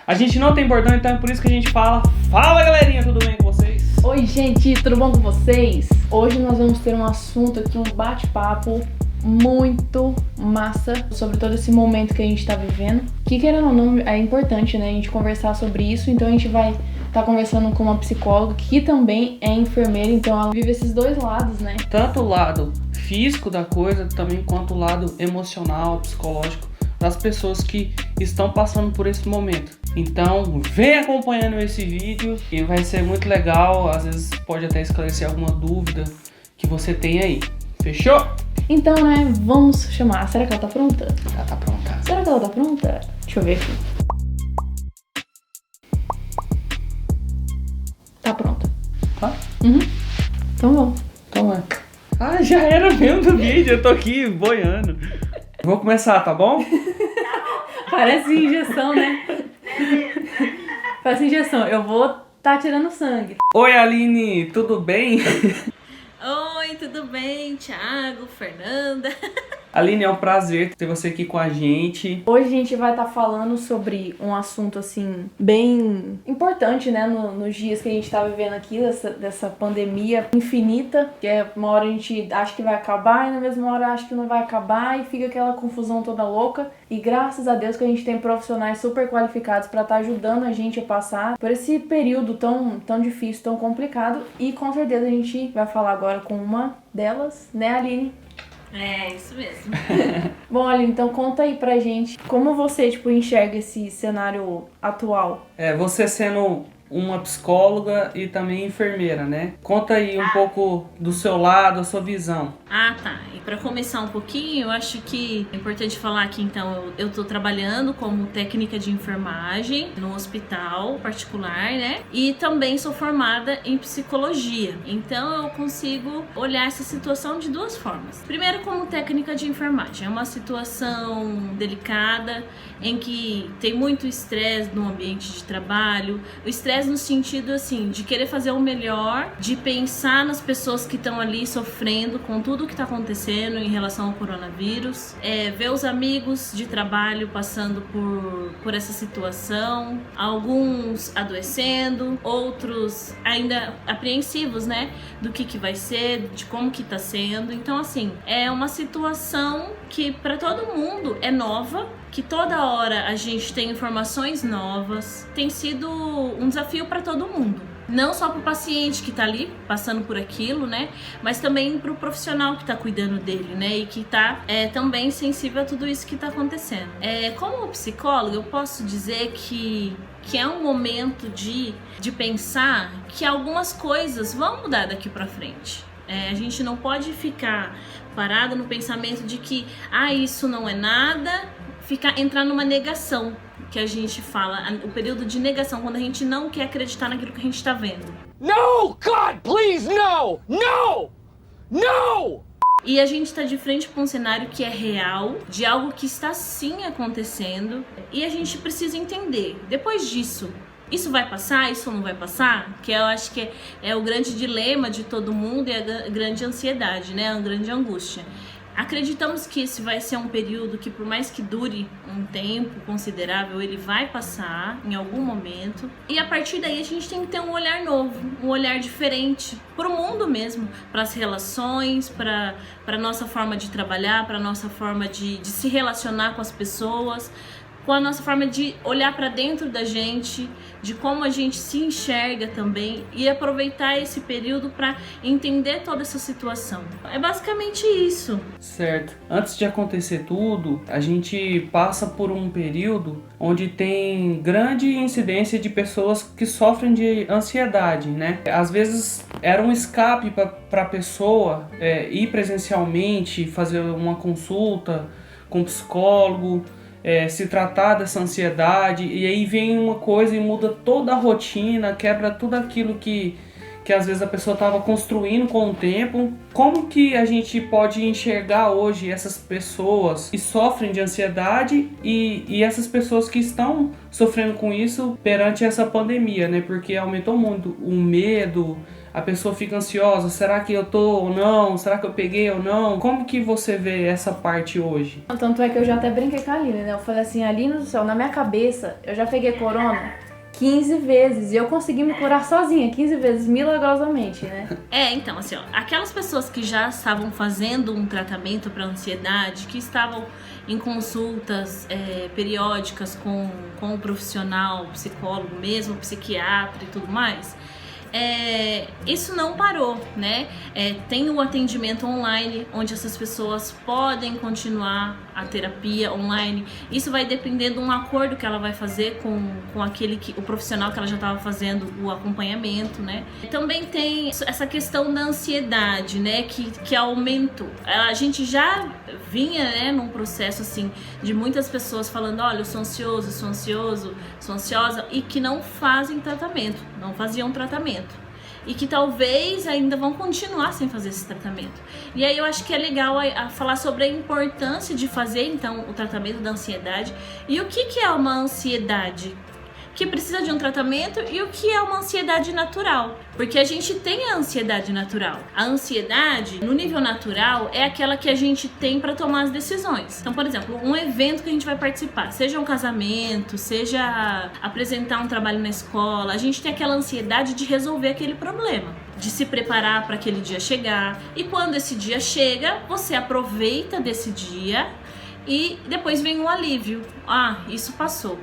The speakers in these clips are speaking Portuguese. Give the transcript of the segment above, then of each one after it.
A gente não tem bordão, então é por isso que a gente fala. Fala, galerinha, tudo bem com vocês? Oi, gente, tudo bom com vocês? Hoje nós vamos ter um assunto aqui, um bate-papo muito massa sobre todo esse momento que a gente tá vivendo. Que, querendo ou não, é importante, né, a gente conversar sobre isso. Então a gente vai estar conversando com uma psicóloga que também é enfermeira, então ela vive esses dois lados, né? Tanto o lado físico da coisa, também quanto o lado emocional, psicológico das pessoas que estão passando por esse momento. Então, vem acompanhando esse vídeo e vai ser muito legal. Às vezes pode até esclarecer alguma dúvida que você tem aí. Fechou? Então, né, vamos chamar. Será que ela tá pronta? Ela tá pronta. Será que ela tá pronta? Deixa eu ver aqui. Tá pronta. Tá? Uhum. Então vamos. Então é. Ah, já era mesmo do vídeo. Eu tô aqui boiando. Vou começar, tá bom? Parece injeção, né? Parece injeção. Eu vou tá tirando sangue. Oi, Aline, tudo bem? Oi, tudo bem? Thiago, Fernanda. Aline, é um prazer ter você aqui com a gente. Hoje a gente vai estar falando sobre um assunto, assim, bem importante, né? Nos dias que a gente tá vivendo aqui, dessa pandemia infinita, que é uma hora a gente acha que vai acabar e na mesma hora acha que não vai acabar e fica aquela confusão toda louca. E graças a Deus que a gente tem profissionais super qualificados para estar ajudando a gente a passar por esse período tão difícil, tão complicado. E com certeza a gente vai falar agora com uma delas, né, Aline? É, isso mesmo. Bom, Aline, então conta aí pra gente como você, enxerga esse cenário atual. Você sendo uma psicóloga e também enfermeira, né? Conta aí um pouco do seu lado, a sua visão. Ah, tá. E para começar um pouquinho, eu acho que é importante falar que então eu tô trabalhando como técnica de enfermagem no hospital particular, né? E também sou formada em psicologia. Então eu consigo olhar essa situação de duas formas. Primeiro, como técnica de enfermagem, é uma situação delicada em que tem muito estresse no ambiente de trabalho. O estresse no sentido assim de querer fazer o melhor, de pensar nas pessoas que estão ali sofrendo com tudo que está acontecendo em relação ao coronavírus, ver os amigos de trabalho passando por essa situação, alguns adoecendo, outros ainda apreensivos, né, do que vai ser, de como que tá sendo. Então assim, é uma situação que para todo mundo é nova, que toda hora a gente tem informações novas, tem sido um desafio para todo mundo. Não só para o paciente que está ali passando por aquilo, né? Mas também para o profissional que está cuidando dele, né? E que está também sensível a tudo isso que está acontecendo. Como psicóloga, eu posso dizer que é um momento de pensar que algumas coisas vão mudar daqui para frente. A gente não pode ficar parado no pensamento de que isso não é nada, entrar numa negação, que a gente fala, o período de negação, quando a gente não quer acreditar naquilo que a gente tá vendo. No, God, please, no! No! No! E a gente tá de frente com um cenário que é real, de algo que está sim acontecendo, e a gente precisa entender, depois disso, isso vai passar, isso não vai passar? Que eu acho que é o grande dilema de todo mundo e a grande ansiedade, né? A grande angústia. Acreditamos que esse vai ser um período que, por mais que dure um tempo considerável, ele vai passar em algum momento. E a partir daí a gente tem que ter um olhar novo, um olhar diferente para o mundo mesmo, para as relações, para a nossa forma de trabalhar, para a nossa forma de se relacionar com as pessoas, com a nossa forma de olhar para dentro da gente, de como a gente se enxerga também e aproveitar esse período para entender toda essa situação. É basicamente isso. Certo. Antes de acontecer tudo, a gente passa por um período onde tem grande incidência de pessoas que sofrem de ansiedade, né? Às vezes era um escape para a pessoa ir presencialmente, fazer uma consulta com um psicólogo, se tratar dessa ansiedade, e aí vem uma coisa e muda toda a rotina, quebra tudo aquilo que às vezes a pessoa estava construindo com o tempo. Como que a gente pode enxergar hoje essas pessoas que sofrem de ansiedade e essas pessoas que estão sofrendo com isso perante essa pandemia, né? Porque aumentou muito o medo, a pessoa fica ansiosa, será que eu tô ou não? Será que eu peguei ou não? Como que você vê essa parte hoje? Tanto é que eu já até brinquei com a Aline, né? Eu falei assim, Aline do céu, na minha cabeça, eu já peguei corona 15 vezes e eu consegui me curar sozinha, 15 vezes, milagrosamente, né? Então, assim, ó, aquelas pessoas que já estavam fazendo um tratamento para ansiedade, que estavam em consultas periódicas com o profissional, psicólogo mesmo, psiquiatra e tudo mais, isso não parou, né? Tem o atendimento online, onde essas pessoas podem continuar a terapia online. Isso vai depender de um acordo que ela vai fazer com o profissional que ela já estava fazendo o acompanhamento, né? Também tem essa questão da ansiedade, né? Que aumentou. A gente já vinha, né, num processo assim de muitas pessoas falando, olha, eu sou ansioso, sou ansiosa, e que não fazem tratamento, não faziam tratamento. E que talvez ainda vão continuar sem fazer esse tratamento. E aí eu acho que é legal a falar sobre a importância de fazer, então, o tratamento da ansiedade. E o que é uma ansiedade que precisa de um tratamento e o que é uma ansiedade natural. Porque a gente tem a ansiedade natural. A ansiedade, no nível natural, é aquela que a gente tem para tomar as decisões. Então, por exemplo, um evento que a gente vai participar, seja um casamento, seja apresentar um trabalho na escola, a gente tem aquela ansiedade de resolver aquele problema, de se preparar para aquele dia chegar. E quando esse dia chega, você aproveita desse dia e depois vem um alívio. Ah, isso passou.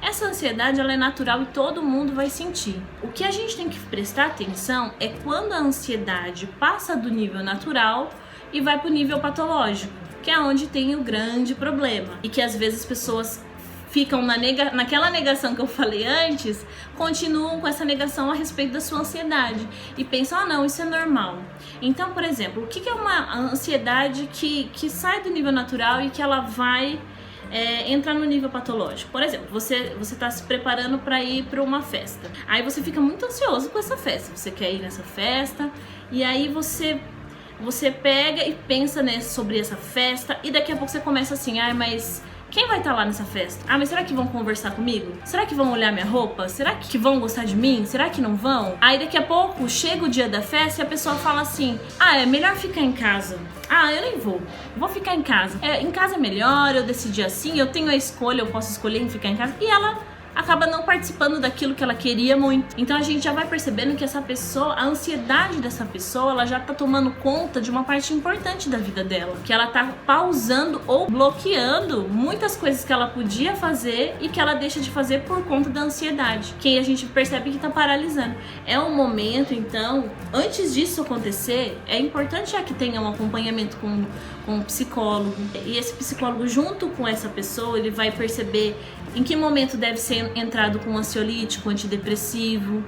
Essa ansiedade, ela é natural e todo mundo vai sentir. O que a gente tem que prestar atenção é quando a ansiedade passa do nível natural e vai para o nível patológico, que é onde tem o grande problema. E que às vezes as pessoas ficam naquela negação que eu falei antes, continuam com essa negação a respeito da sua ansiedade e pensam, ah não, isso é normal. Então, por exemplo, o que é uma ansiedade que sai do nível natural e que ela vai entrar no nível patológico? Por exemplo, você está se preparando para ir para uma festa. Aí você fica muito ansioso com essa festa. Você quer ir nessa festa e aí você pega e pensa sobre essa festa e daqui a pouco você começa assim, mas quem vai estar lá nessa festa? Ah, mas será que vão conversar comigo? Será que vão olhar minha roupa? Será que vão gostar de mim? Será que não vão? Aí daqui a pouco chega o dia da festa e a pessoa fala assim, é melhor ficar em casa. Eu nem vou ficar em casa. Em casa é melhor, eu decidi assim, eu tenho a escolha, eu posso escolher em ficar em casa. E ela acaba não participando daquilo que ela queria muito. Então a gente já vai percebendo que essa pessoa, a ansiedade dessa pessoa, ela já tá tomando conta de uma parte importante da vida dela, que ela tá pausando ou bloqueando muitas coisas que ela podia fazer e que ela deixa de fazer por conta da ansiedade, que a gente percebe que tá paralisando. É um momento, então, antes disso acontecer, é importante já que tenha um acompanhamento com um psicólogo, e esse psicólogo junto com essa pessoa, ele vai perceber em que momento deve ser entrado com ansiolítico, antidepressivo,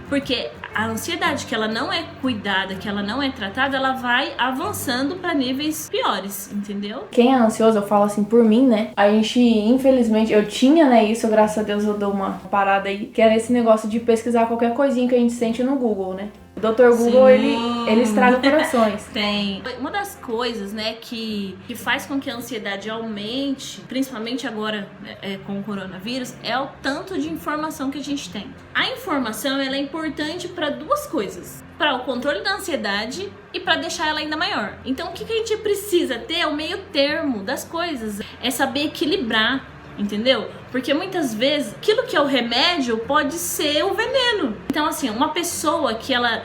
porque a ansiedade que ela não é cuidada, que ela não é tratada, ela vai avançando para níveis piores, entendeu? Quem é ansioso, eu falo assim por mim, né? A gente, infelizmente, eu tinha, né, isso, graças a Deus eu dou uma parada aí, que era esse negócio de pesquisar qualquer coisinha que a gente sente no Google, né? O Dr. Google, ele estraga corações. Tem. Uma das coisas, né, que faz com que a ansiedade aumente, principalmente agora com o coronavírus, é o tanto de informação que a gente tem. A informação, ela é importante para duas coisas. Para o controle da ansiedade e para deixar ela ainda maior. Então, o que a gente precisa ter é o meio termo das coisas. É saber equilibrar, entendeu? Porque muitas vezes aquilo que é o remédio pode ser o veneno. Então, assim, uma pessoa que ela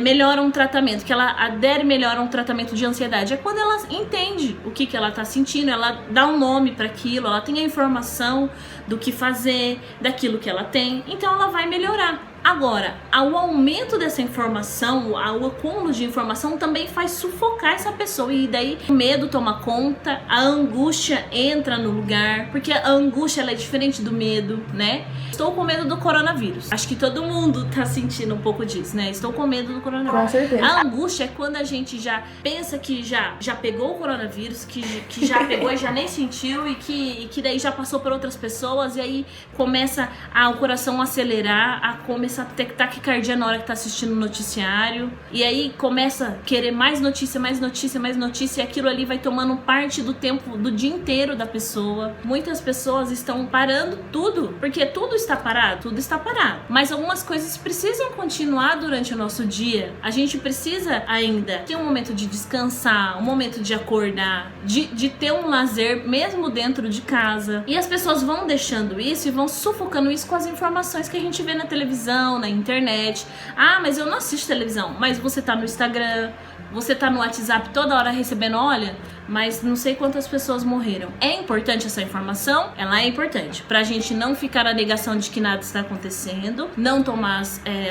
melhora um tratamento, que ela adere melhor a um tratamento de ansiedade, é quando ela entende o que ela tá sentindo, ela dá um nome para aquilo, ela tem a informação do que fazer, daquilo que ela tem, então ela vai melhorar. Agora, o aumento dessa informação, o acúmulo de informação também faz sufocar essa pessoa e daí o medo toma conta, a angústia entra no lugar, porque a angústia ela é diferente do medo, né? Estou com medo do coronavírus. Acho que todo mundo tá sentindo um pouco disso, né? Estou com medo do coronavírus. Com certeza. A angústia é quando a gente já pensa que já pegou o coronavírus, que já pegou e já nem sentiu e que daí já passou por outras pessoas e aí começa o coração a acelerar, a começar começa a ter taquicardia na hora que tá assistindo o noticiário. E aí começa a querer mais notícia, mais notícia, mais notícia. E aquilo ali vai tomando parte do tempo, do dia inteiro da pessoa. Muitas pessoas estão parando tudo, porque tudo está parado, tudo está parado. Mas algumas coisas precisam continuar durante o nosso dia. A gente precisa ainda ter um momento de descansar, um momento de acordar, de ter um lazer mesmo dentro de casa. E as pessoas vão deixando isso e vão sufocando isso com as informações que a gente vê na televisão, na internet. Ah, mas eu não assisto televisão. Mas você tá no Instagram, você tá no WhatsApp toda hora recebendo, olha, mas não sei quantas pessoas morreram. É importante essa informação? Ela é importante pra gente não ficar na negação de que nada está acontecendo, não tomar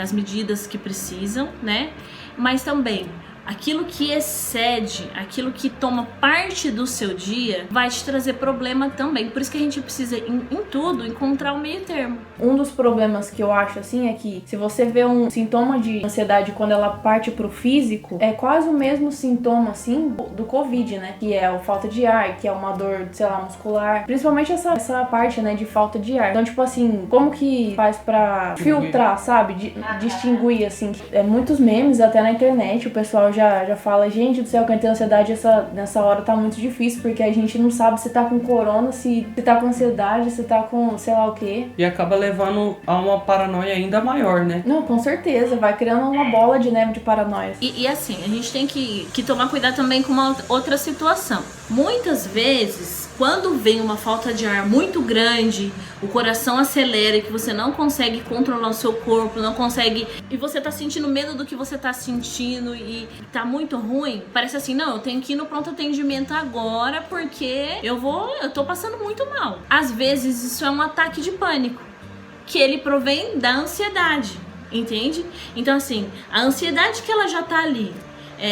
as medidas que precisam, né? Mas também aquilo que excede, aquilo que toma parte do seu dia, vai te trazer problema também. Por isso que a gente precisa, em tudo, encontrar o meio termo. Um dos problemas que eu acho, assim, é que se você vê um sintoma de ansiedade quando ela parte pro físico, é quase o mesmo sintoma, assim, do Covid, né? Que é a falta de ar, que é uma dor, sei lá, muscular. Principalmente essa parte, né, de falta de ar. Então, tipo assim, como que faz pra filtrar, sabe? Distinguir, assim. Muitos memes até na internet, o pessoal já fala, gente do céu, quem tem ansiedade nessa hora tá muito difícil, porque a gente não sabe se tá com corona, se tá com ansiedade, se tá com sei lá o quê. E acaba levando a uma paranoia ainda maior, né? Não, com certeza, vai criando uma bola de neve de paranoia. E assim, a gente tem que tomar cuidado também com uma outra situação. Muitas vezes, quando vem uma falta de ar muito grande, o coração acelera e que você não consegue controlar o seu corpo, não consegue, e você tá sentindo medo do que você tá sentindo e tá muito ruim, parece assim, não, eu tenho que ir no pronto atendimento agora porque eu tô passando muito mal. Às vezes isso é um ataque de pânico, que ele provém da ansiedade, entende? Então assim, a ansiedade que ela já tá ali,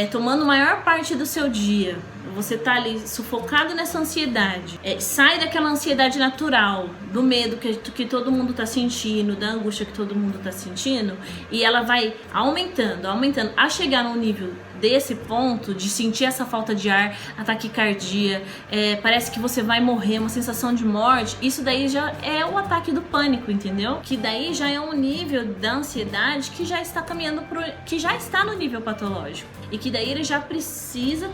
tomando maior parte do seu dia, você tá ali sufocado nessa ansiedade, sai daquela ansiedade natural, do medo que todo mundo tá sentindo, da angústia que todo mundo tá sentindo, e ela vai aumentando, a chegar num nível desse ponto, de sentir essa falta de ar, a taquicardia, parece que você vai morrer, uma sensação de morte. Isso daí já é o ataque do pânico, entendeu? Que daí já é um nível da ansiedade que já está caminhando que já está no nível patológico. E que daí ele já precisa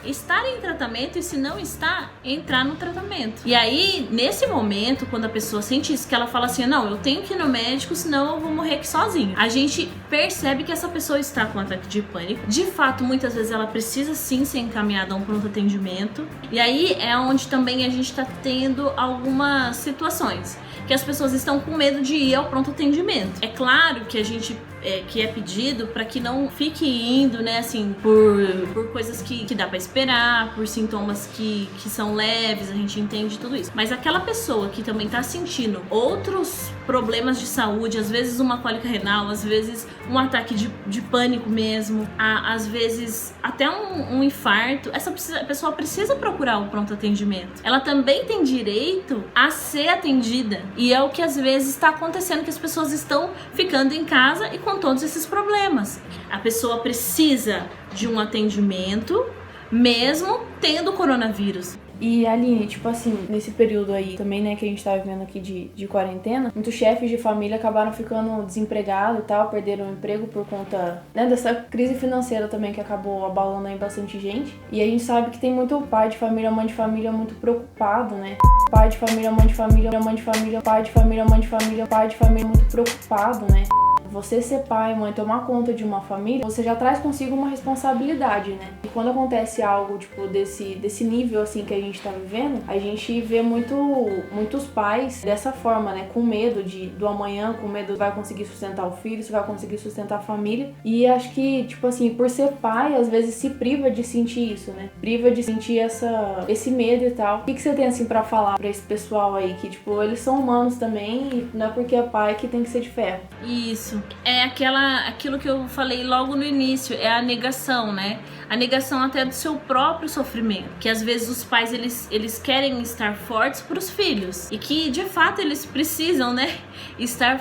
estar em tratamento, e se não está, entrar no tratamento. E aí, nesse momento, quando a pessoa sente isso, que ela fala assim, não, eu tenho que ir no médico, senão eu vou morrer aqui sozinha. A gente percebe que essa pessoa está com um ataque de pânico. De fato, muitas vezes ela precisa sim ser encaminhada a um pronto atendimento. E aí é onde também a gente está tendo algumas situações que as pessoas estão com medo de ir ao pronto atendimento. É claro que a gente que é pedido para que não fique indo, né, assim, por coisas que dá para esperar, por sintomas que são leves, a gente entende tudo isso. Mas aquela pessoa que também tá sentindo outros problemas de saúde, às vezes uma cólica renal, às vezes um ataque de pânico mesmo, às vezes até um infarto, essa pessoa precisa procurar o pronto atendimento. Ela também tem direito a ser atendida. E é o que às vezes está acontecendo, que as pessoas estão ficando em casa e com todos esses problemas. A pessoa precisa de um atendimento mesmo tendo coronavírus. E Aline, tipo assim, nesse período aí também, né, que a gente tá vivendo aqui de quarentena, muitos chefes de família acabaram ficando desempregados e tal, perderam o emprego por conta, né, dessa crise financeira também que acabou abalando aí bastante gente. E a gente sabe que tem muito pai de família, mãe de família muito preocupado, né? Pai de família, mãe de família, mãe de família, pai de família, mãe de família, pai de família muito preocupado, né? Você ser pai, mãe, tomar conta de uma família, você já traz consigo uma responsabilidade, né? E quando acontece algo, tipo, desse nível, assim, que a gente tá vivendo, a gente vê muitos pais dessa forma, né? Com medo do amanhã, com medo se vai conseguir sustentar o filho, se vai conseguir sustentar a família. E acho que, tipo assim, por ser pai, às vezes se priva de sentir isso, né? Priva de sentir esse medo e tal. O que você tem, assim, pra falar pra esse pessoal aí? Que, tipo, eles são humanos também e não é porque é pai que tem que ser de ferro. Isso. É aquilo que eu falei logo no início, é a negação, né? A negação até do seu próprio sofrimento. Que às vezes os pais, eles querem estar fortes para os filhos. E que, de fato, eles precisam, né? Estar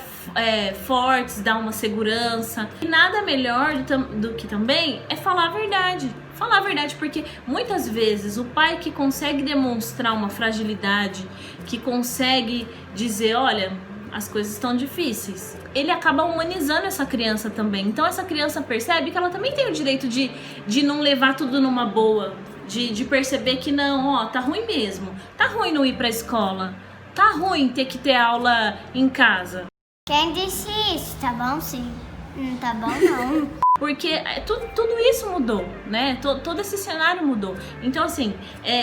fortes, dar uma segurança. E nada melhor do que também é falar a verdade. Falar a verdade, porque muitas vezes o pai que consegue demonstrar uma fragilidade, que consegue dizer, olha, as coisas estão difíceis. Ele acaba humanizando essa criança também. Então essa criança percebe que ela também tem o direito de não levar tudo numa boa, de perceber que não, ó, tá ruim mesmo. Tá ruim não ir pra escola. Tá ruim ter que ter aula em casa. Quem disse isso? Tá bom sim. Não tá bom não. Porque tudo isso mudou, né? Todo esse cenário mudou. Então, assim,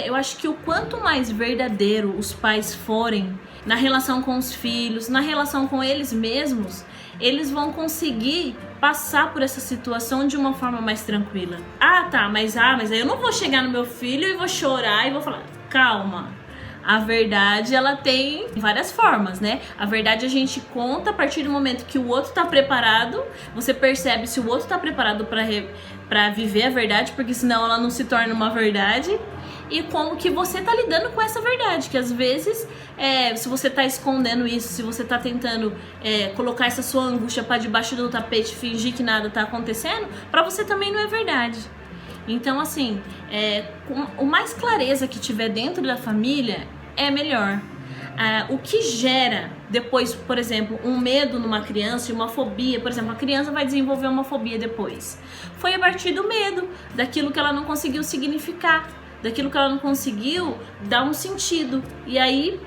eu acho que o quanto mais verdadeiro os pais forem na relação com os filhos, na relação com eles mesmos, eles vão conseguir passar por essa situação de uma forma mais tranquila. Mas aí eu não vou chegar no meu filho e vou chorar e vou falar, calma. A verdade, ela tem várias formas, né? A verdade a gente conta a partir do momento que o outro tá preparado. Você percebe se o outro tá preparado pra viver a verdade, porque senão ela não se torna uma verdade. E como que você tá lidando com essa verdade, que às vezes, se você tá escondendo isso, se você tá tentando colocar essa sua angústia pra debaixo do tapete, fingir que nada tá acontecendo, pra você também não é verdade. Então, assim, o mais clareza que tiver dentro da família é melhor. O que gera depois, por exemplo, um medo numa criança e uma fobia, por exemplo, a criança vai desenvolver uma fobia depois. Foi a partir do medo, daquilo que ela não conseguiu significar, daquilo que ela não conseguiu dar um sentido. E aí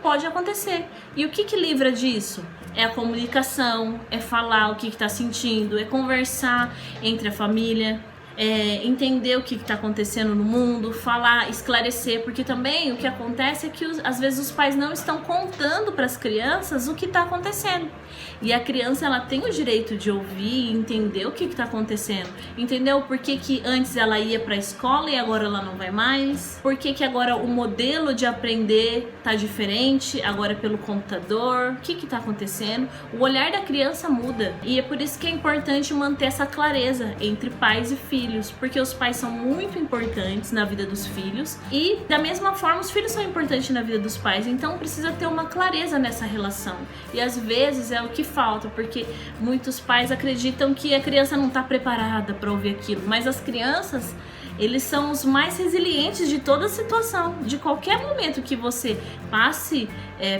pode acontecer. E o que livra disso? É a comunicação, é falar o que está sentindo, é conversar entre a família. Entender o que está acontecendo no mundo, falar, esclarecer, porque também o que acontece é que às vezes os pais não estão contando para as crianças o que está acontecendo, e a criança ela tem o direito de ouvir e entender o que está acontecendo, entendeu? Por que antes ela ia para a escola e agora ela não vai mais, por que agora o modelo de aprender tá diferente, agora é pelo computador, o que está acontecendo? O olhar da criança muda, e é por isso que é importante manter essa clareza entre pais e filhos, porque os pais são muito importantes na vida dos filhos e da mesma forma os filhos são importantes na vida dos pais, então precisa ter uma clareza nessa relação, e às vezes é o que falta, porque muitos pais acreditam que a criança não está preparada para ouvir aquilo, mas as crianças, eles são os mais resilientes de toda a situação, de qualquer momento que você passe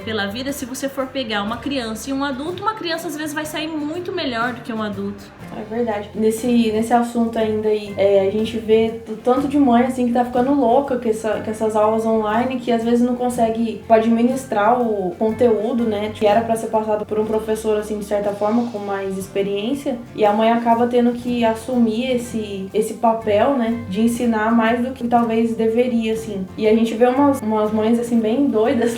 pela vida. Se você for pegar uma criança e um adulto, uma criança às vezes vai sair muito melhor do que um adulto. É verdade. Nesse assunto ainda aí, a gente vê o tanto de mãe assim que tá ficando louca com essas aulas online, que às vezes não consegue administrar o conteúdo, né, que era pra ser passado por um professor assim de certa forma com mais experiência, e a mãe acaba tendo que assumir esse papel, né, de ensinar mais do que talvez deveria, assim. E a gente vê umas mães assim bem doidas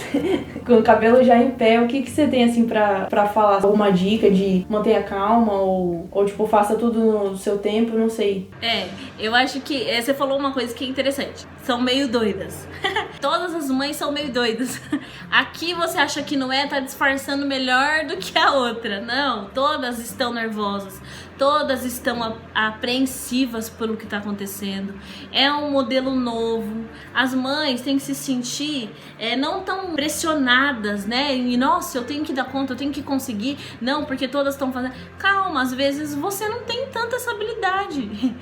com o cabelo já em pé. O que você tem assim pra falar? Alguma dica de mantenha calma ou tipo faça tudo no seu tempo, não sei. Eu acho que você falou uma coisa que é interessante. São meio doidas. Todas as mães são meio doidas. Aqui você acha que não tá disfarçando melhor do que a outra. Não, todas estão nervosas. Todas estão apreensivas pelo que está acontecendo. É um modelo novo. As mães têm que se sentir não tão pressionadas, né? E nossa, eu tenho que dar conta, eu tenho que conseguir. Não, porque todas estão fazendo. Calma, às vezes você não tem tanta essa habilidade.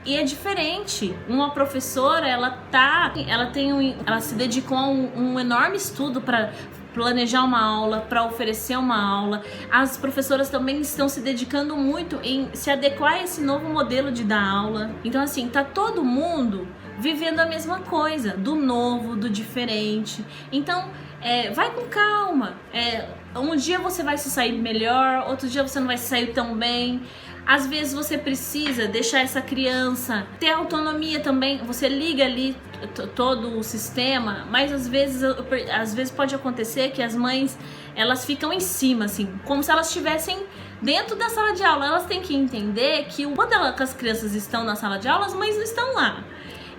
E é diferente. Uma professora, ela se dedicou a um enorme estudo para planejar uma aula, para oferecer uma aula. As professoras também estão se dedicando muito em se adequar a esse novo modelo de dar aula. Então, assim, tá todo mundo vivendo a mesma coisa, do novo, do diferente. Então, vai com calma. Um dia você vai se sair melhor, outro dia você não vai se sair tão bem. Às vezes você precisa deixar essa criança ter autonomia também. Você liga ali todo o sistema, mas às vezes pode acontecer que as mães, elas ficam em cima, assim, como se elas estivessem dentro da sala de aula. Elas têm que entender que quando as crianças estão na sala de aula, as mães não estão lá.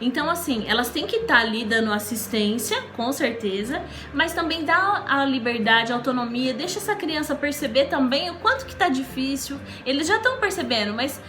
Então, assim, elas têm que estar ali dando assistência, com certeza, mas também dá a liberdade, a autonomia, deixa essa criança perceber também o quanto que tá difícil. Eles já estão percebendo, mas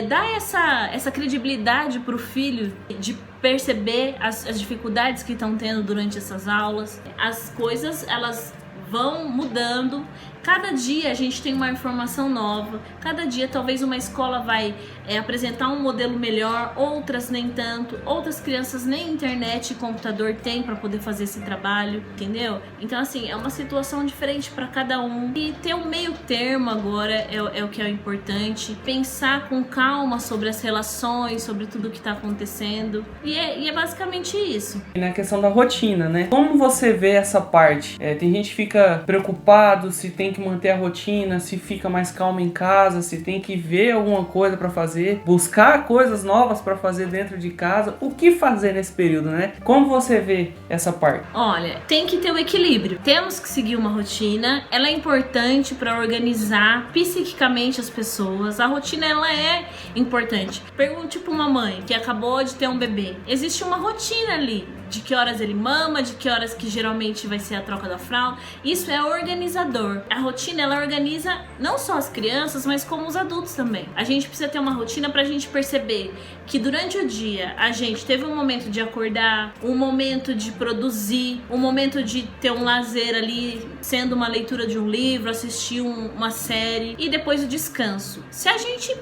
dá essa credibilidade pro filho de perceber as dificuldades que estão tendo durante essas aulas. As coisas, elas vão mudando. Cada dia a gente tem uma informação nova, cada dia talvez uma escola vai apresentar um modelo melhor, outras nem tanto, outras crianças nem internet e computador têm para poder fazer esse trabalho, entendeu? Então assim, é uma situação diferente para cada um e ter um meio termo agora é o que é importante, pensar com calma sobre as relações, sobre tudo que está acontecendo e é basicamente isso. E na questão da rotina, né? Como você vê essa parte? Tem gente que fica preocupado se tem que manter a rotina, se fica mais calmo em casa, se tem que ver alguma coisa para fazer, buscar coisas novas para fazer dentro de casa. O que fazer nesse período, né? Como você vê essa parte? Olha, tem que ter o equilíbrio. Temos que seguir uma rotina. Ela é importante para organizar psiquicamente as pessoas. A rotina, ela é importante. Pergunte para uma mãe que acabou de ter um bebê. Existe uma rotina ali. De que horas ele mama, de que horas que geralmente vai ser a troca da fralda. Isso é organizador. A rotina, ela organiza não só as crianças, mas como os adultos também. A gente precisa ter uma rotina pra gente perceber que durante o dia a gente teve um momento de acordar, um momento de produzir, um momento de ter um lazer ali, sendo uma leitura de um livro, assistir uma série e depois o descanso. Se a gente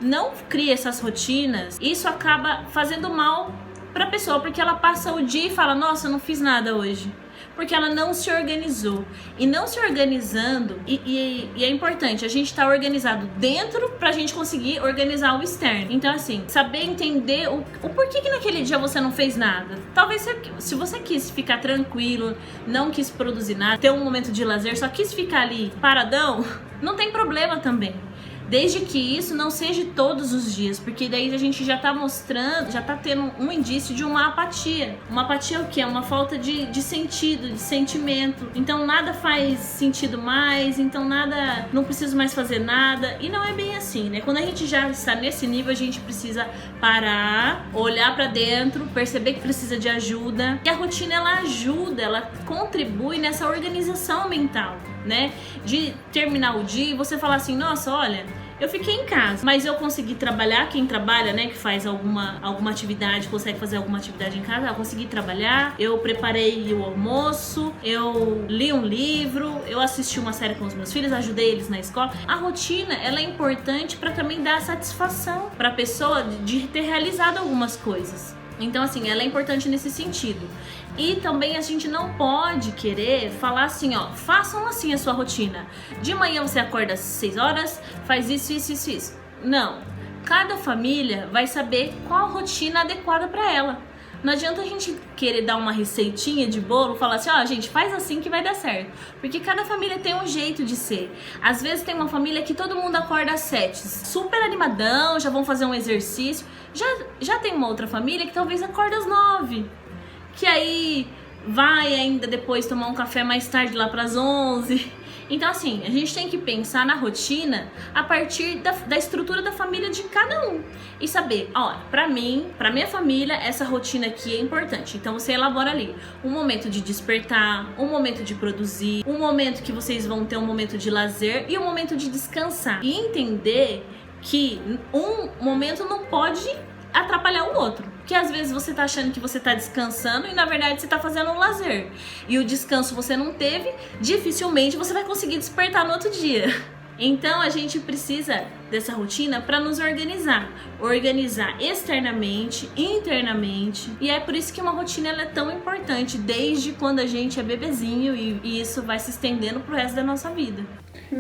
não cria essas rotinas, isso acaba fazendo mal pra pessoa, porque ela passa o dia e fala, nossa, eu não fiz nada hoje. Porque ela não se organizou. E não se organizando, e é importante, a gente estar organizado dentro pra gente conseguir organizar o externo. Então assim, saber entender o porquê que naquele dia você não fez nada. Talvez se você quis ficar tranquilo, não quis produzir nada, ter um momento de lazer, só quis ficar ali paradão, não tem problema também. Desde que isso não seja todos os dias, porque daí a gente já tá mostrando, já tá tendo um indício de uma apatia. Uma apatia é o quê? É uma falta de sentido, de sentimento. Então nada faz sentido mais, então nada, não preciso mais fazer nada. E não é bem assim, né? Quando a gente já está nesse nível, a gente precisa parar, olhar pra dentro, perceber que precisa de ajuda. E a rotina, ela ajuda, ela contribui nessa organização mental, né? De terminar o dia e você falar assim, nossa, olha, eu fiquei em casa, mas eu consegui trabalhar. Quem trabalha, né, que faz alguma atividade, consegue fazer alguma atividade em casa, eu consegui trabalhar, eu preparei o almoço, eu li um livro, eu assisti uma série com os meus filhos, ajudei eles na escola. A rotina, ela é importante para também dar satisfação para a pessoa de ter realizado algumas coisas. Então, assim, ela é importante nesse sentido. E também a gente não pode querer falar assim, ó, façam assim a sua rotina. De manhã você acorda às 6 horas, faz isso, isso, isso, isso. Não. Cada família vai saber qual rotina adequada para ela. Não adianta a gente querer dar uma receitinha de bolo, falar assim, ó, gente, faz assim que vai dar certo. Porque cada família tem um jeito de ser. Às vezes tem uma família que todo mundo acorda às 7, super animadão, já vão fazer um exercício. Já tem uma outra família que talvez acorda às 9, que aí vai ainda depois tomar um café mais tarde, lá para as 11. Então assim, a gente tem que pensar na rotina a partir da estrutura da família de cada um. E saber, ó, pra mim, pra minha família, essa rotina aqui é importante. Então você elabora ali um momento de despertar, um momento de produzir, um momento que vocês vão ter um momento de lazer e um momento de descansar. E entender que um momento não pode atrapalhar o outro. Porque às vezes você tá achando que você tá descansando e na verdade você tá fazendo um lazer. E o descanso você não teve, dificilmente você vai conseguir despertar no outro dia. Então a gente precisa dessa rotina para nos organizar. Organizar externamente, internamente. E é por isso que uma rotina ela é tão importante desde quando a gente é bebezinho e isso vai se estendendo pro resto da nossa vida.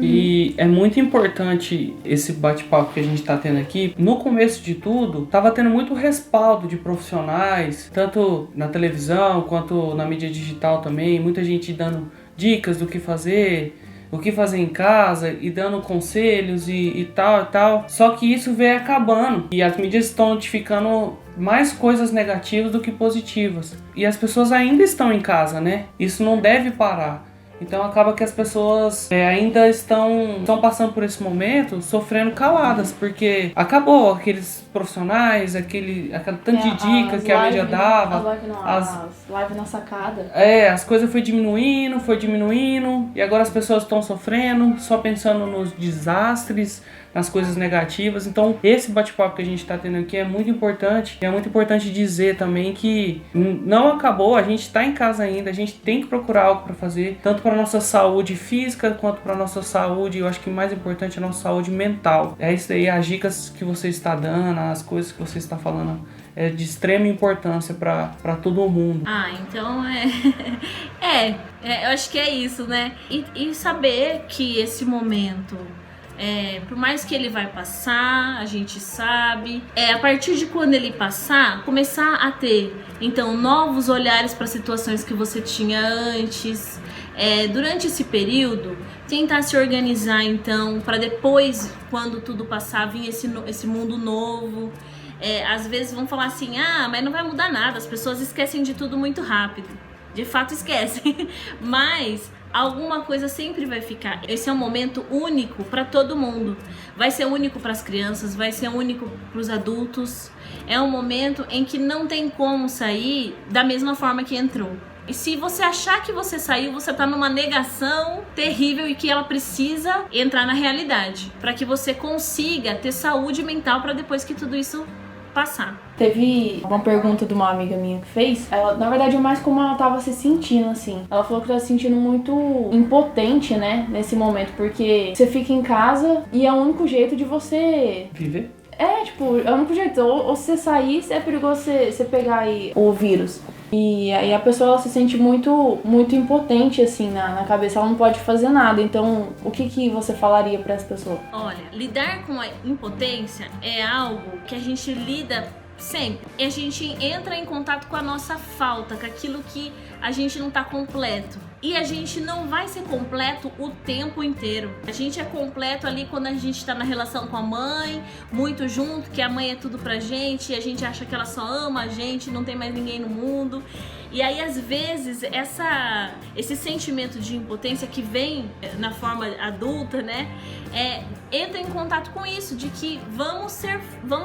E é muito importante esse bate-papo que a gente tá tendo aqui. No começo de tudo, tava tendo muito respaldo de profissionais, tanto na televisão quanto na mídia digital também. Muita gente dando dicas do que fazer, o que fazer em casa e dando conselhos e tal e tal. Só que isso veio acabando e as mídias estão notificando mais coisas negativas do que positivas. E as pessoas ainda estão em casa, né? Isso não deve parar. Então acaba que as pessoas ainda estão passando por esse momento sofrendo caladas, porque acabou aqueles profissionais, aquele tanto de dicas que a mídia dava. As lives na sacada. As coisas foi diminuindo, e agora as pessoas estão sofrendo, só pensando nos desastres, nas coisas negativas. Então esse bate-papo que a gente está tendo aqui é muito importante. E é muito importante dizer também que não acabou, a gente está em casa ainda, a gente tem que procurar algo para fazer, tanto para nossa saúde física quanto para nossa saúde, eu acho que o mais importante é a nossa saúde mental. É isso aí, as dicas que você está dando, as coisas que você está falando é de extrema importância para todo mundo. Então eu acho que é isso, né? E saber que esse momento, por mais que ele vai passar, a gente sabe, a partir de quando ele passar, começar a ter, então, novos olhares para situações que você tinha antes. Durante esse período, tentar se organizar, então, para depois, quando tudo passar, vir esse mundo novo. Às vezes vão falar assim, mas não vai mudar nada, as pessoas esquecem de tudo muito rápido. De fato esquecem, mas alguma coisa sempre vai ficar. Esse é um momento único para todo mundo. Vai ser único para as crianças, vai ser único para os adultos. É um momento em que não tem como sair da mesma forma que entrou. E se você achar que você saiu, você tá numa negação terrível e que ela precisa entrar na realidade, para que você consiga ter saúde mental para depois que tudo isso passar. Teve uma pergunta de uma amiga minha que fez. Ela, na verdade, é mais como ela tava se sentindo, assim. Ela falou que tava se sentindo muito impotente, né, nesse momento, porque você fica em casa e é o único jeito de você viver. É o único jeito. Ou você sair, é perigoso você pegar aí o vírus. E aí a pessoa ela se sente muito, muito impotente, assim, na cabeça. Ela não pode fazer nada. Então, o que você falaria para essa pessoa? Olha, lidar com a impotência é algo que a gente lida sempre. E a gente entra em contato com a nossa falta, com aquilo que a gente não tá completo. E a gente não vai ser completo o tempo inteiro. A gente é completo ali quando a gente tá na relação com a mãe, muito junto, que a mãe é tudo pra gente, e a gente acha que ela só ama a gente, não tem mais ninguém no mundo. E aí, às vezes, esse sentimento de impotência que vem na forma adulta, né, entra em contato com isso, de que vamos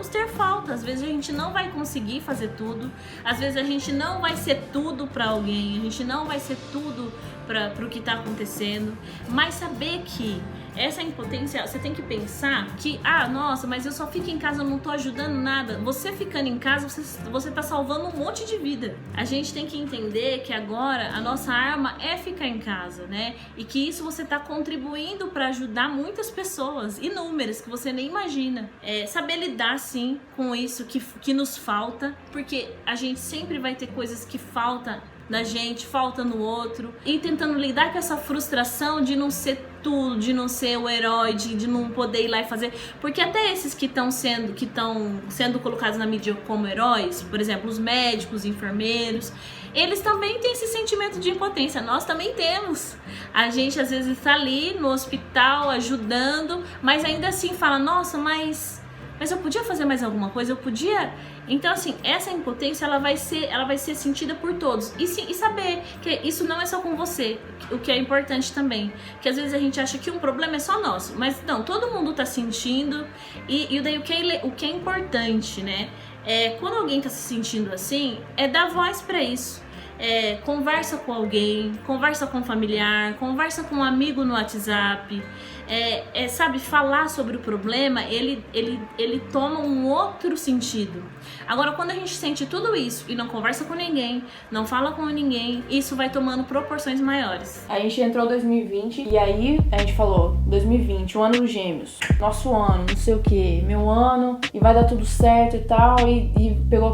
ter falta. Às vezes a gente não vai conseguir fazer tudo, às vezes a gente não vai ser tudo pra alguém, a gente não vai ser tudo para o que tá acontecendo, mas saber que essa impotência, você tem que pensar que, nossa, mas eu só fico em casa, eu não tô ajudando nada. Você ficando em casa, você tá salvando um monte de vida. A gente tem que entender que agora a nossa arma é ficar em casa, né? E que isso você tá contribuindo para ajudar muitas pessoas, inúmeras, que você nem imagina. Saber lidar, sim, com isso que nos falta, porque a gente sempre vai ter coisas que faltam da gente, falta no outro, e tentando lidar com essa frustração de não ser tudo, de não ser o herói, de não poder ir lá e fazer, porque até esses que estão sendo colocados na mídia como heróis, por exemplo, os médicos, os enfermeiros, eles também têm esse sentimento de impotência, nós também temos. A gente às vezes está ali no hospital ajudando, mas ainda assim fala, nossa, mas eu podia fazer mais alguma coisa, eu podia. Então, assim, essa impotência, ela vai ser sentida por todos. E saber que isso não é só com você, o que é importante também. Que às vezes a gente acha que um problema é só nosso, mas não, todo mundo tá sentindo. E daí o que é importante, né? Quando alguém tá se sentindo assim, dar voz pra isso. Conversa com alguém, conversa com um familiar, conversa com um amigo no WhatsApp. Sabe, falar sobre o problema, ele toma um outro sentido. Agora, quando a gente sente tudo isso e não conversa com ninguém, não fala com ninguém, isso vai tomando proporções maiores. A gente entrou em 2020 e aí a gente falou, 2020, o ano dos gêmeos, nosso ano, não sei o que, meu ano, e vai dar tudo certo e tal, e pegou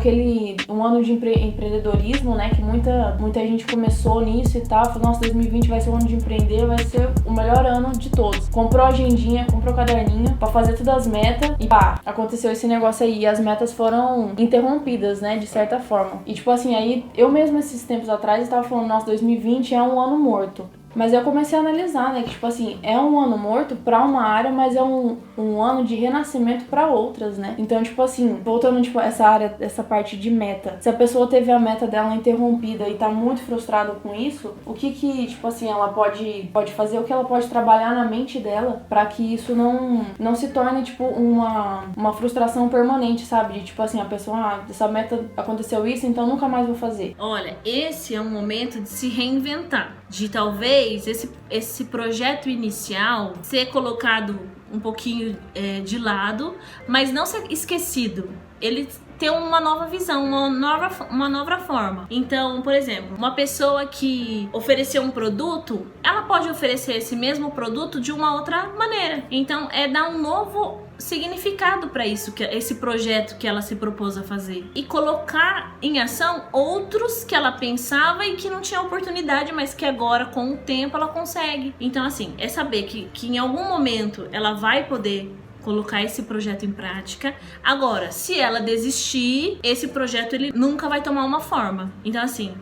um ano de empreendedorismo, né, que muita gente começou nisso e tal, falou, nossa, 2020 vai ser o ano de empreender, vai ser o melhor ano de todos. Comprou agendinha, comprou caderninho pra fazer todas as metas e pá, aconteceu esse negócio aí, e as metas foram interrompidas, né, de certa forma. E tipo assim, aí eu mesmo esses tempos atrás estava falando, nossa, 2020 é um ano morto. Mas eu comecei a analisar, né, que tipo assim, é um ano morto pra uma área, mas é um ano de renascimento pra outras, né? Então, tipo assim, voltando, tipo, essa parte de meta. Se a pessoa teve a meta dela interrompida e tá muito frustrada com isso, o que tipo assim, ela pode fazer, o que ela pode trabalhar na mente dela pra que isso não se torne, tipo, uma frustração permanente, sabe? De, tipo assim, a pessoa, essa meta aconteceu isso, então nunca mais vou fazer. Olha, esse é um momento de se reinventar, de talvez esse projeto inicial ser colocado um pouquinho de lado, mas não ser esquecido. Ele ter uma nova visão, uma nova forma. Então, por exemplo, uma pessoa que ofereceu um produto, ela pode oferecer esse mesmo produto de uma outra maneira. Então, dar um novo significado para isso, que esse projeto que ela se propôs a fazer, e colocar em ação outros que ela pensava e que não tinha oportunidade, mas que agora com o tempo ela consegue. Então, assim, é saber que em algum momento ela vai poder colocar esse projeto em prática. Agora, se ela desistir, esse projeto ele nunca vai tomar uma forma. Então, assim,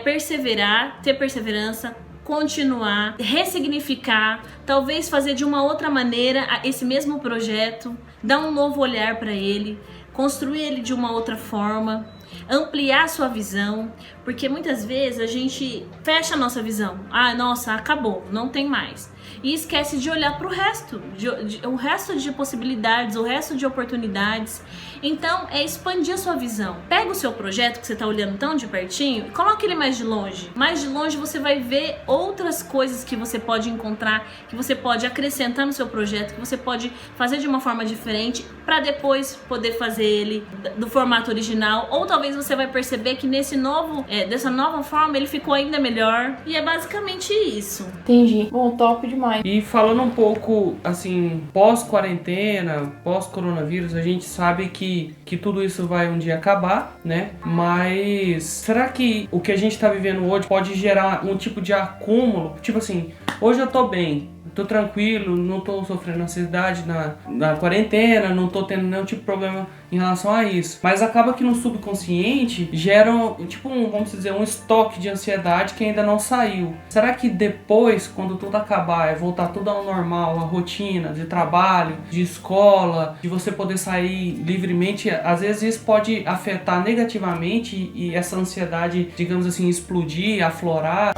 perseverar, ter perseverança, continuar, ressignificar, talvez fazer de uma outra maneira esse mesmo projeto, dar um novo olhar para ele, construir ele de uma outra forma, ampliar sua visão, porque muitas vezes a gente fecha a nossa visão. Ah, nossa, acabou, não tem mais. E esquece de olhar para o resto, o resto de possibilidades, o resto de oportunidades. Então, expandir a sua visão. Pega o seu projeto que você está olhando tão de pertinho e coloque ele mais de longe. Mais de longe você vai ver outras coisas que você pode encontrar, que você pode acrescentar no seu projeto, que você pode fazer de uma forma diferente para depois poder fazer ele do formato original. Ou talvez você vai perceber que dessa nova forma ele ficou ainda melhor. E é basicamente isso. Entendi. Bom, top demais. E falando um pouco, assim, pós-quarentena, pós-coronavírus, a gente sabe que tudo isso vai um dia acabar, né? Mas será que o que a gente tá vivendo hoje pode gerar um tipo de acúmulo? Tipo assim, hoje eu tô bem, tô tranquilo, não tô sofrendo ansiedade na quarentena, não tô tendo nenhum tipo de problema em relação a isso. Mas acaba que no subconsciente gera tipo vamos dizer, um estoque de ansiedade que ainda não saiu. Será que depois, quando tudo acabar, voltar tudo ao normal, a rotina de trabalho, de escola, de você poder sair livremente, às vezes isso pode afetar negativamente e essa ansiedade, digamos assim, explodir, aflorar?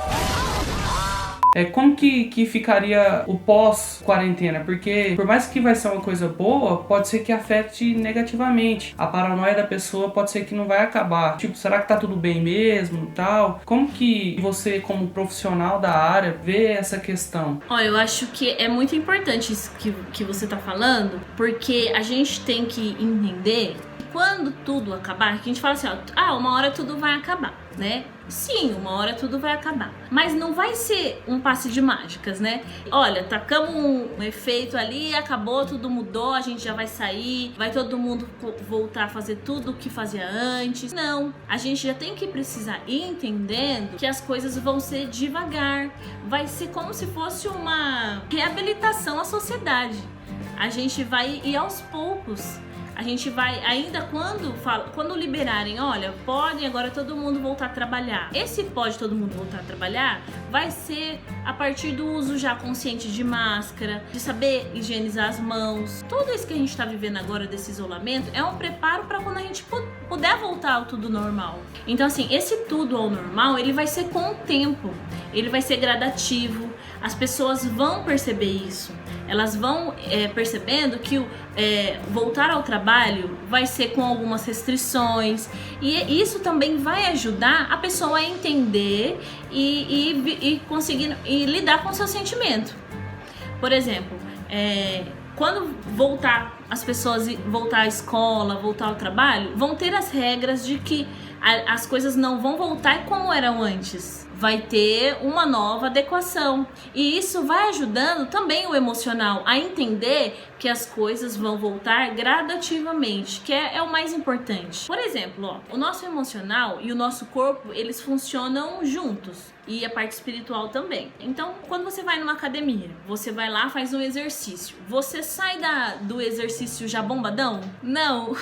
Como que ficaria o pós-quarentena? Porque por mais que vai ser uma coisa boa, pode ser que afete negativamente. A paranoia da pessoa pode ser que não vai acabar. Tipo, será que tá tudo bem mesmo e tal? Como que você, como profissional da área, vê essa questão? Olha, eu acho que é muito importante isso que você tá falando, porque a gente tem que entender que quando tudo acabar, que a gente fala assim, uma hora tudo vai acabar, né? Sim, uma hora tudo vai acabar. Mas não vai ser um passe de mágicas, né? Olha, tacamos um efeito ali, acabou, tudo mudou, a gente já vai sair, vai todo mundo voltar a fazer tudo o que fazia antes. Não, a gente já tem que precisar ir entendendo que as coisas vão ser devagar. Vai ser como se fosse uma reabilitação à sociedade. A gente vai ir aos poucos. A gente vai, ainda quando liberarem, olha, podem agora todo mundo voltar a trabalhar. Esse pode todo mundo voltar a trabalhar vai ser a partir do uso já consciente de máscara, de saber higienizar as mãos. Tudo isso que a gente está vivendo agora desse isolamento é um preparo para quando a gente puder voltar ao tudo normal. Então, assim, esse tudo ao normal, ele vai ser com o tempo, ele vai ser gradativo. As pessoas vão perceber isso. Elas vão percebendo que voltar ao trabalho vai ser com algumas restrições, e isso também vai ajudar a pessoa a entender e conseguir lidar com o seu sentimento. Por exemplo, quando as pessoas voltar à escola, voltar ao trabalho, vão ter as regras de que as coisas não vão voltar como eram antes. Vai ter uma nova adequação. E isso vai ajudando também o emocional a entender que as coisas vão voltar gradativamente, que é o mais importante. Por exemplo, o nosso emocional e o nosso corpo, eles funcionam juntos. E a parte espiritual também. Então, quando você vai numa academia, você vai lá, faz um exercício. Você sai do exercício já bombadão? Não.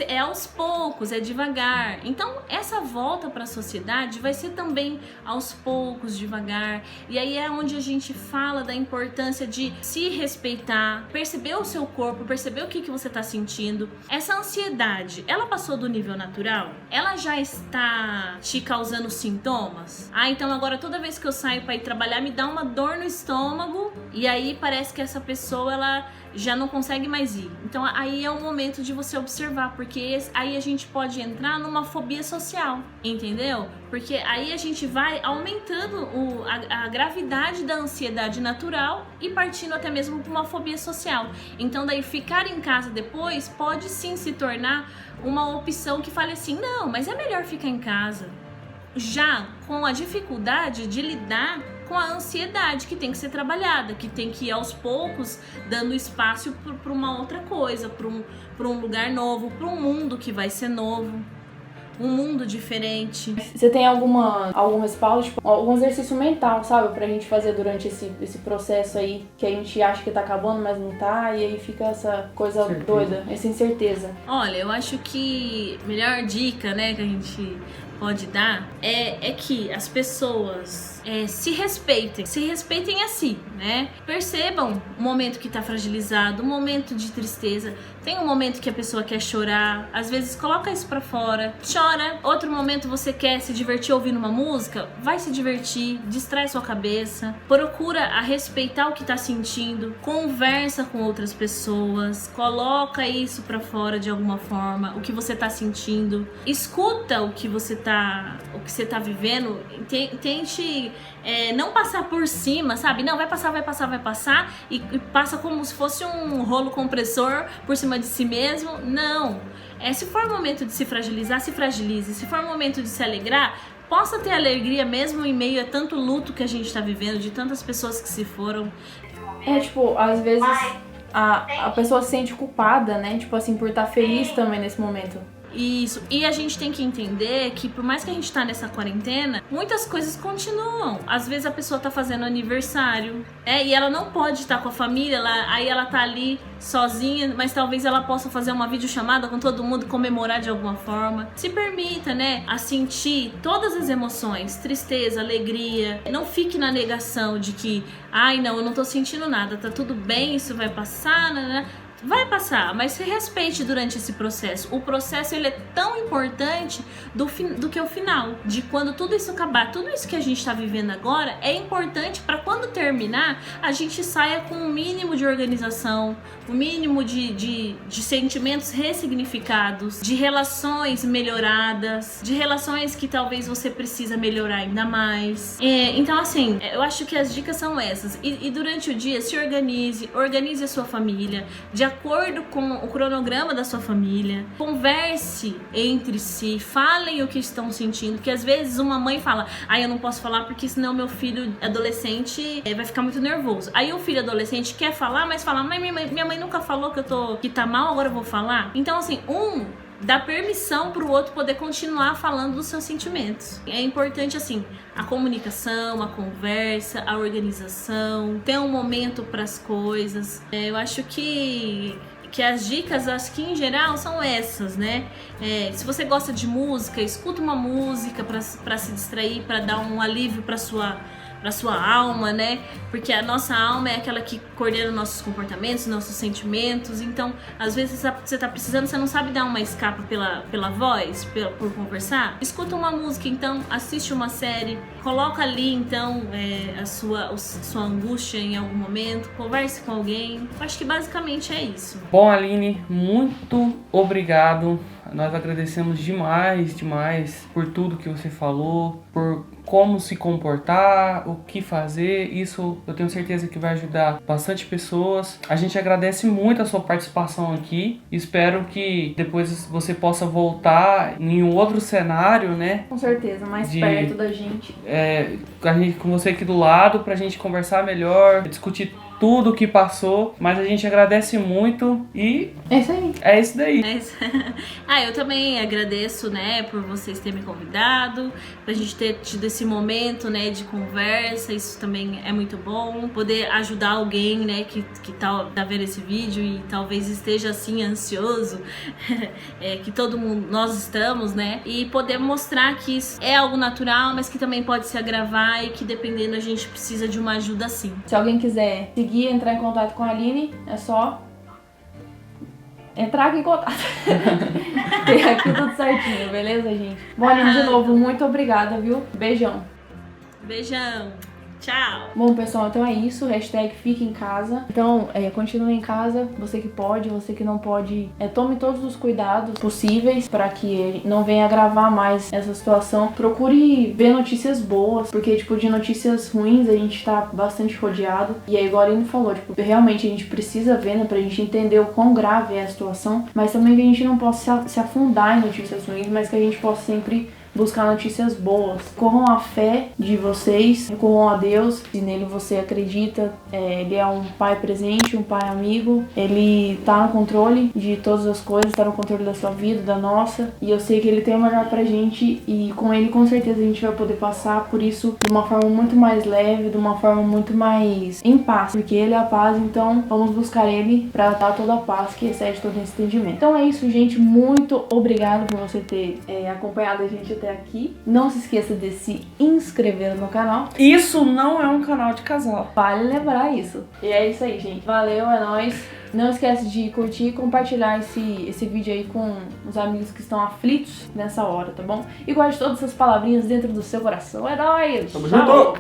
É aos poucos, é devagar. Então, essa volta para a sociedade vai ser também aos poucos, devagar. E aí é onde a gente fala da importância de se respeitar, perceber o seu corpo, perceber o que você está sentindo. Essa ansiedade, ela passou do nível natural? Ela já está te causando sintomas? Então agora toda vez que eu saio para ir trabalhar, me dá uma dor no estômago e aí parece que essa pessoa ela já não consegue mais ir. Então aí é um momento de você observar, porque aí a gente pode entrar numa fobia social, entendeu? Porque aí a gente vai aumentando a gravidade da ansiedade natural e partindo até mesmo para uma fobia social. Então daí ficar em casa depois pode sim se tornar uma opção que fale assim, não, mas é melhor ficar em casa. Já com a dificuldade de lidar com a ansiedade que tem que ser trabalhada, que tem que ir aos poucos dando espaço para uma outra coisa, para um lugar novo, para um mundo que vai ser novo, um mundo diferente. Você tem algum respaldo, tipo, algum exercício mental, sabe, pra gente fazer durante esse processo aí, que a gente acha que tá acabando, mas não tá, e aí fica essa coisa doida, essa incerteza? Olha, eu acho que a melhor dica, né, que a gente pode dar é que as pessoas se respeitem a si, né? Percebam o momento que tá fragilizado, o momento de tristeza. Tem um momento que a pessoa quer chorar, às vezes coloca isso pra fora, chora. Outro momento você quer se divertir ouvindo uma música, vai se divertir, distrai sua cabeça, procura a respeitar o que tá sentindo, conversa com outras pessoas, coloca isso pra fora de alguma forma, o que você tá sentindo, escuta o que você tá vivendo, tente não passar por cima, sabe? Não, vai passar e passa como se fosse um rolo compressor por cima de si mesmo. Não. Se for momento de se fragilizar, se fragilize. Se for momento de se alegrar, possa ter alegria mesmo em meio a tanto luto que a gente tá vivendo, de tantas pessoas que se foram. Tipo, às vezes a pessoa se sente culpada, né? Tipo assim, por estar feliz também nesse momento. Isso, e a gente tem que entender que por mais que a gente tá nessa quarentena, muitas coisas continuam. Às vezes a pessoa tá fazendo aniversário, e ela não pode estar com a família, aí ela tá ali sozinha, mas talvez ela possa fazer uma videochamada com todo mundo, comemorar de alguma forma. Se permita, né, a sentir todas as emoções, tristeza, alegria. Não fique na negação de que, não, eu não tô sentindo nada, tá tudo bem, isso vai passar, né? Vai passar, mas se respeite durante esse processo. O processo ele é tão importante do que o final. De quando tudo isso acabar, tudo isso que a gente está vivendo agora é importante para quando terminar a gente saia com um mínimo de organização, um mínimo de sentimentos ressignificados, de relações melhoradas, de relações que talvez você precisa melhorar ainda mais. Então assim, eu acho que as dicas são essas. E durante o dia se organize a sua família, de acordo com o cronograma da sua família, converse entre si, falem o que estão sentindo, que às vezes uma mãe fala, eu não posso falar porque senão meu filho adolescente vai ficar muito nervoso. Aí o filho adolescente quer falar, mas fala, mas minha mãe nunca falou que tá mal, agora eu vou falar. Então assim, dá permissão pro outro poder continuar falando dos seus sentimentos. É importante, assim, a comunicação, a conversa, a organização, ter um momento pras coisas. Eu acho que as dicas, acho que em geral são essas, né? Se você gosta de música, escuta uma música pra se distrair, pra dar um alívio pra sua alma, né? Porque a nossa alma é aquela que coordena nossos comportamentos, nossos sentimentos. Então, às vezes você tá precisando, você não sabe dar uma escapa pela voz, por conversar. Escuta uma música, então, assiste uma série, coloca ali, então, a sua angústia em algum momento, converse com alguém. Acho que basicamente é isso. Bom, Aline, muito obrigado. Nós agradecemos demais por tudo que você falou, por como se comportar, o que fazer. Isso eu tenho certeza que vai ajudar bastante pessoas. A gente agradece muito a sua participação aqui. Espero que depois você possa voltar em um outro cenário, né? Com certeza, mais perto da gente. Com você aqui do lado, pra gente conversar melhor, discutir tudo o que passou, mas a gente agradece muito e é isso aí. É isso daí. Eu também agradeço, né, por vocês terem me convidado, pra gente ter tido esse momento, né, de conversa. Isso também é muito bom, poder ajudar alguém, né, que tá vendo esse vídeo e talvez esteja assim ansioso, que todo mundo, nós estamos, né, e poder mostrar que isso é algo natural, mas que também pode se agravar e que dependendo a gente precisa de uma ajuda sim. Se alguém quiser entrar em contato com a Aline, é só entrar aqui em contato. Tem aqui tudo certinho, beleza, gente? Bom, Aline, de novo, muito obrigada, viu? Beijão. Beijão. Tchau. Bom, pessoal, então é isso. Hashtag fique em casa. Então, continue em casa. Você que pode, você que não pode, tome todos os cuidados possíveis para que não venha agravar mais essa situação. Procure ver notícias boas, porque, tipo, de notícias ruins a gente tá bastante rodeado. E aí, igual a Aline falou, tipo, realmente a gente precisa ver, né, pra gente entender o quão grave é a situação, mas também que a gente não possa se afundar em notícias ruins, mas que a gente possa sempre buscar notícias boas. Corram a fé de vocês, corram a Deus, se nele você acredita. Ele é um pai presente, um pai amigo, ele tá no controle de todas as coisas, tá no controle da sua vida, da nossa, e eu sei que ele tem o melhor pra gente, e com ele com certeza a gente vai poder passar por isso de uma forma muito mais leve, de uma forma muito mais em paz, porque ele é a paz. Então vamos buscar ele pra dar toda a paz que excede todo esse entendimento. Então é isso, gente, muito obrigado por você ter acompanhado a gente até aqui. Não se esqueça de se inscrever no canal. Isso não é um canal de casal. Vale lembrar isso. E é isso aí, gente. Valeu, é nóis. Não esquece de curtir e compartilhar esse vídeo aí com os amigos que estão aflitos nessa hora, tá bom? E guarde todas essas palavrinhas dentro do seu coração. É nóis! Tamo junto!